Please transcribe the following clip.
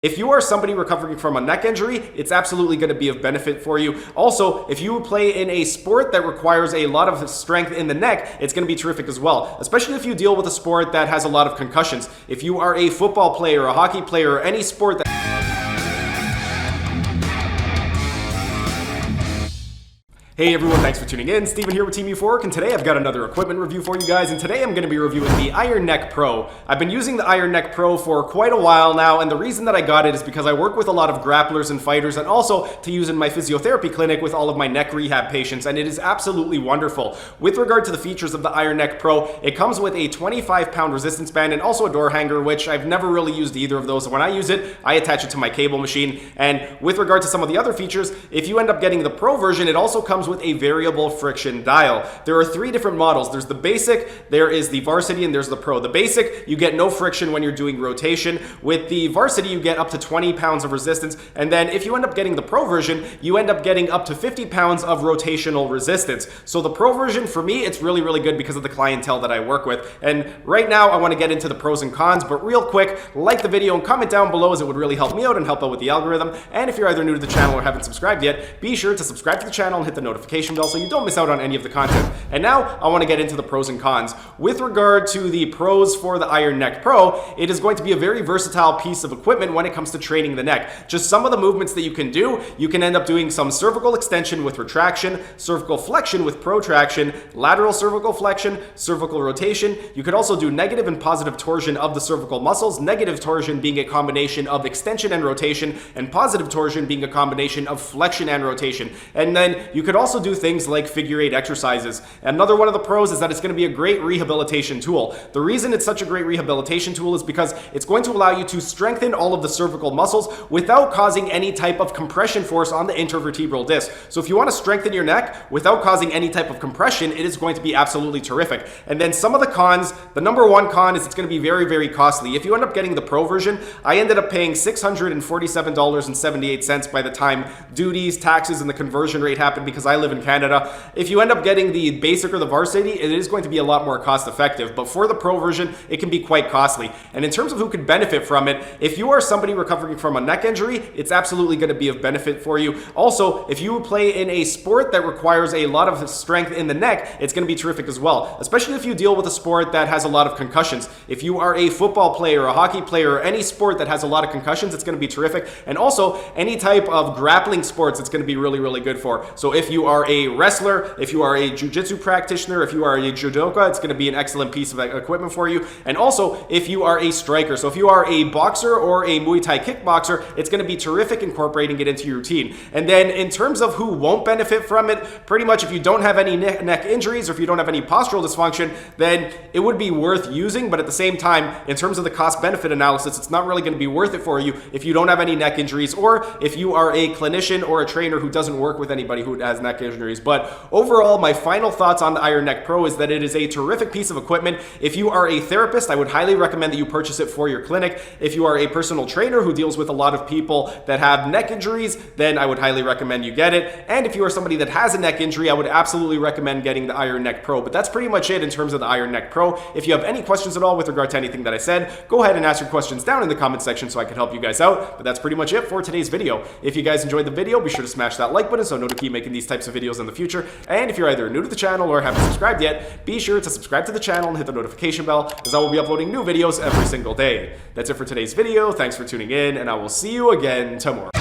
If you are somebody recovering from a neck injury, it's absolutely going to be of benefit for you. Also, if you play in a sport that requires a lot of strength in the neck, it's going to be terrific as well, especially if you deal with a sport that has a lot of concussions. If you are a football player, a hockey player, or any sport that Hey everyone, thanks for tuning in. Steven here with Team Euphoric, and today I've got another equipment review for you guys, and today I'm going to be reviewing the Iron Neck Pro. I've been using the Iron Neck Pro for quite a while now, and the reason that I got it is because I work with a lot of grapplers and fighters, and also to use in my physiotherapy clinic with all of my neck rehab patients, and it is absolutely wonderful. With regard to the features of the Iron Neck Pro, it comes with a 25-pound resistance band and also a door hanger, which I've never really used either of those. When I use it, I attach it to my cable machine, and with regard to some of the other features, if you end up getting the Pro version, it also comes with a variable friction dial. There are three different models. There's the basic, there is the varsity, and there's the Pro. The basic, you get no friction when you're doing rotation. With the varsity, you get up to 20 pounds of resistance, and then if you end up getting the Pro version, you end up getting up to 50 pounds of rotational resistance. So the Pro version, for me, it's really, really good because of the clientele that I work with. And right now, I want to get into the pros and cons, but real quick, like the video and comment down below as it would really help me out and help out with the algorithm. And if you're either new to the channel or haven't subscribed yet, be sure to subscribe to the channel and hit the notification bell so you don't miss out on any of the content. And now I want to get into the pros and cons. With regard to the pros for the Iron Neck Pro, it is going to be a very versatile piece of equipment when it comes to training the neck. Just some of the movements that you can do, you can end up doing some cervical extension with retraction, cervical flexion with protraction, lateral cervical flexion, cervical rotation. You could also do negative and positive torsion of the cervical muscles, negative torsion being a combination of extension and rotation, and positive torsion being a combination of flexion and rotation. And then you could also do things like figure eight exercises. Another one of the pros is that it's going to be a great rehabilitation tool. The reason it's such a great rehabilitation tool is because it's going to allow you to strengthen all of the cervical muscles without causing any type of compression force on the intervertebral disc. So if you want to strengthen your neck without causing any type of compression, it is going to be absolutely terrific. And then some of the cons, the number one con is it's going to be very, very costly. If you end up getting the Pro version, I ended up paying $647.78 by the time duties, taxes, and the conversion rate happened because I live in Canada. If you end up getting the basic or the varsity, it is going to be a lot more cost effective, but for the Pro version, it can be quite costly. And in terms of who could benefit from it, if you are somebody recovering from a neck injury, it's absolutely going to be of benefit for you. Also, if you play in a sport that requires a lot of strength in the neck, it's going to be terrific as well, especially if you deal with a sport that has a lot of concussions. If you are a football player, a hockey player, or any sport that has a lot of concussions, it's going to be terrific. And also, any type of grappling sports, it's going to be really, really good for. So if you are a wrestler, if you are a jiu-jitsu practitioner, if you are a judoka, it's going to be an excellent piece of equipment for you. And also, if you are a striker, so if you are a boxer or a Muay Thai kickboxer, it's going to be terrific incorporating it into your routine. And then in terms of who won't benefit from it, pretty much if you don't have any neck injuries or if you don't have any postural dysfunction, then it would be worth using. But at the same time, in terms of the cost-benefit analysis, it's not really going to be worth it for you if you don't have any neck injuries or if you are a clinician or a trainer who doesn't work with anybody who has neck injuries. But overall, my final thoughts on the Iron Neck Pro is that it is a terrific piece of equipment. If you are a therapist, I would highly recommend that you purchase it for your clinic. If you are a personal trainer who deals with a lot of people that have neck injuries, then I would highly recommend you get it. And if you are somebody that has a neck injury, I would absolutely recommend getting the Iron Neck Pro. But that's pretty much it in terms of the Iron Neck Pro. If you have any questions at all with regard to anything that I said, go ahead and ask your questions down in the comment section so I can help you guys out. But that's pretty much it for today's video. If you guys enjoyed the video, be sure to smash that like button so I know to keep making these types of videos in the future. And if you're either new to the channel or haven't subscribed yet, be sure to subscribe to the channel and hit the notification bell as I will be uploading new videos every single day. That's it for today's video. Thanks for tuning in, and I will see you again tomorrow.